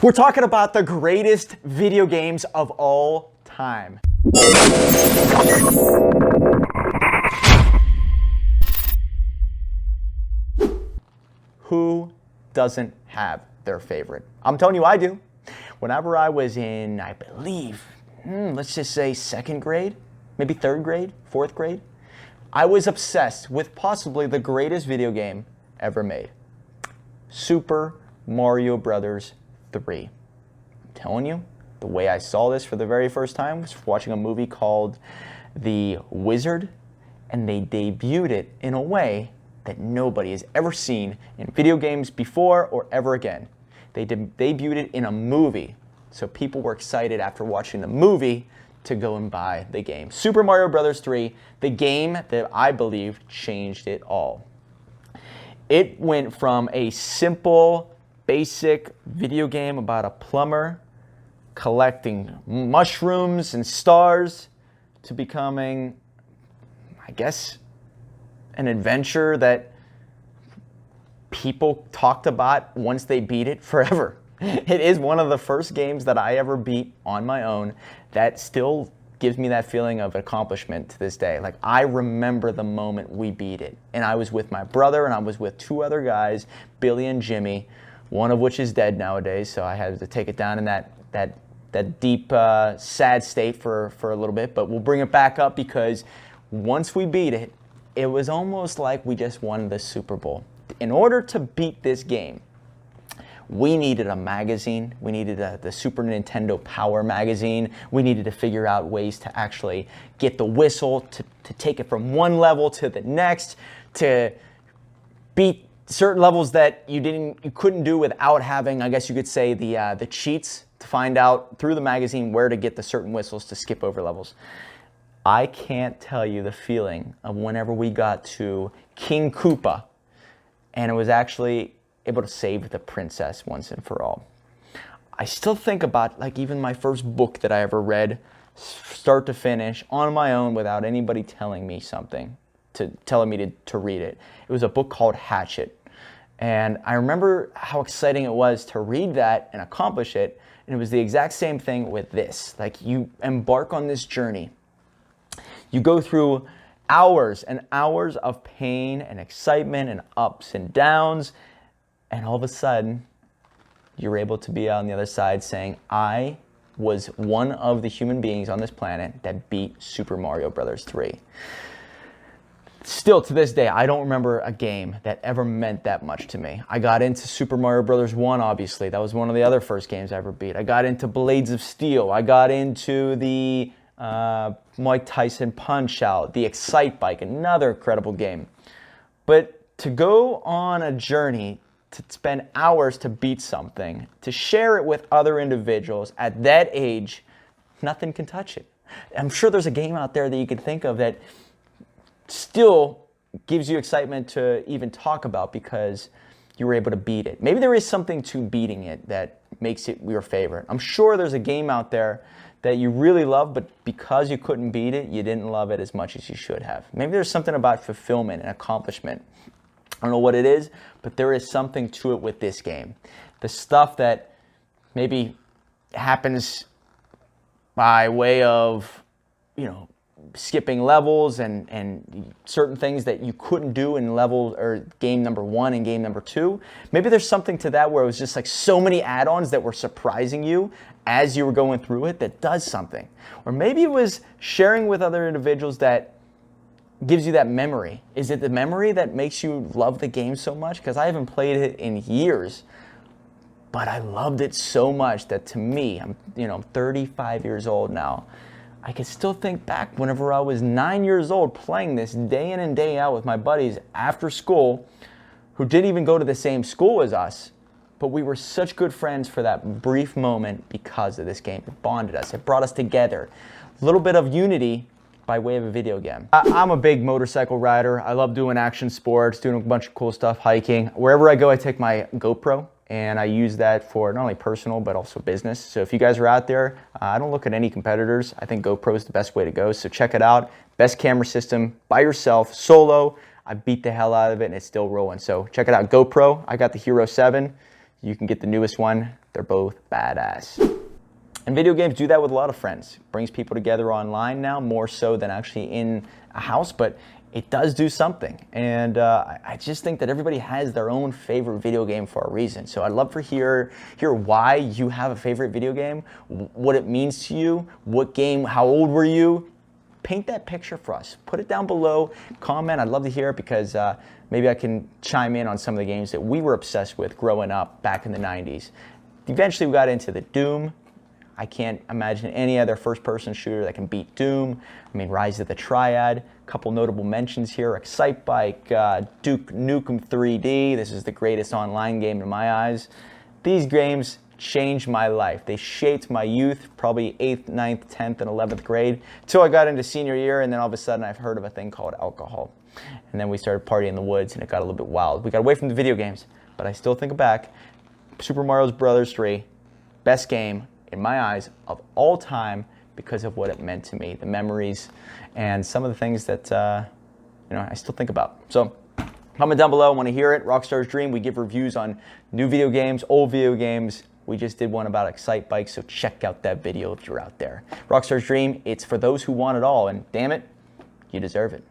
We're talking about the greatest video games of all time. Who doesn't have their favorite? I'm telling you, I do. Whenever I was in, I believe, let's just say second grade, maybe third grade, fourth grade, I was obsessed with possibly the greatest video game ever made. Super Mario Brothers 3. I'm telling you, the way I saw this for the very first time was watching a movie called The Wizard, and they debuted it in a way that nobody has ever seen in video games before or ever again. They debuted it in a movie, so people were excited after watching the movie to go and buy the game. Super Mario Brothers 3, the game that I believe changed it all. It went from a simple, basic video game about a plumber collecting mushrooms and stars to becoming, I guess, an adventure that people talked about once they beat it forever. It is one of the first games that I ever beat on my own that still gives me that feeling of accomplishment to this day. Like, I remember the moment we beat it. And I was with my brother and I was with two other guys, Billy and Jimmy, one of which is dead nowadays, so I had to take it down in that deep, sad state for a little bit. But we'll bring it back up because once we beat it, it was almost like we just won the Super Bowl. In order to beat this game, we needed a magazine. We needed the Super Nintendo Power magazine. We needed to figure out ways to actually get the whistle, to take it from one level to the next, to beat certain levels that you couldn't do without having, I guess you could say, the cheats to find out through the magazine where to get the certain whistles to skip over levels. I can't tell you the feeling of whenever we got to King Koopa and it was actually able to save the princess once and for all. I still think about, like, even my first book that I ever read, start to finish, on my own without anybody telling me something, telling me to read it. It was a book called Hatchet. And I remember how exciting it was to read that and accomplish it. And it was the exact same thing with this. Like, you embark on this journey. You go through hours and hours of pain and excitement and ups and downs. And all of a sudden, you're able to be on the other side saying, I was one of the human beings on this planet that beat Super Mario Brothers 3. Still, to this day, I don't remember a game that ever meant that much to me. I got into Super Mario Brothers 1, obviously. That was one of the other first games I ever beat. I got into Blades of Steel. I got into the Mike Tyson Punch-Out, the Excite Bike, another incredible game. But to go on a journey, to spend hours to beat something, to share it with other individuals at that age, nothing can touch it. I'm sure there's a game out there that you can think of that still gives you excitement to even talk about because you were able to beat it. Maybe there is something to beating it that makes it your favorite. I'm sure there's a game out there that you really love, but because you couldn't beat it, you didn't love it as much as you should have. Maybe there's something about fulfillment and accomplishment. I don't know what it is, but there is something to it with this game. The stuff that maybe happens by way of, skipping levels and certain things that you couldn't do in level or game number 1 and game number 2. Maybe there's something to that where it was just like so many add-ons that were surprising you as you were going through it that does something. Or maybe it was sharing with other individuals that gives you that memory. Is it the memory that makes you love the game so much? Because I haven't played it in years, but I loved it so much that to me, I'm 35 years old now. I can still think back whenever I was 9 years old playing this day in and day out with my buddies after school who didn't even go to the same school as us, but we were such good friends for that brief moment because of this game. It bonded us. It brought us together. A little bit of unity by way of a video game. I'm a big motorcycle rider. I love doing action sports, doing a bunch of cool stuff, hiking. Wherever I go, I take my GoPro, and I use that for not only personal, but also business. So if you guys are out there, I don't look at any competitors. I think GoPro is the best way to go, so check it out. Best camera system, by yourself, solo. I beat the hell out of it, and it's still rolling. So check it out, GoPro. I got the Hero 7. You can get the newest one. They're both badass. And video games do that with a lot of friends. Brings people together online now, more so than actually in a house, but it does do something. And I just think that everybody has their own favorite video game for a reason. So I'd love to hear why you have a favorite video game, what it means to you, what game, how old were you? Paint that picture for us. Put it down below, comment. I'd love to hear it because maybe I can chime in on some of the games that we were obsessed with growing up back in the 90s. Eventually we got into the Doom. I can't imagine any other first-person shooter that can beat Doom. I mean, Rise of the Triad. A couple notable mentions here. Excitebike, Duke Nukem 3D. This is the greatest online game in my eyes. These games changed my life. They shaped my youth, probably 8th, 9th, 10th, and 11th grade, until I got into senior year, and then all of a sudden I've heard of a thing called alcohol. And then we started partying in the woods, and it got a little bit wild. We got away from the video games, but I still think back. Super Mario Bros. 3, best game in my eyes of all time because of what it meant to me, the memories, and some of the things that I still think about. So comment down below. I want to hear it. Rockstar's Dream. We give reviews on new video games, old video games. We just did one about Excitebike, so check out that video if you're out there. Rockstar's Dream. It's for those who want it all, and damn it, you deserve it.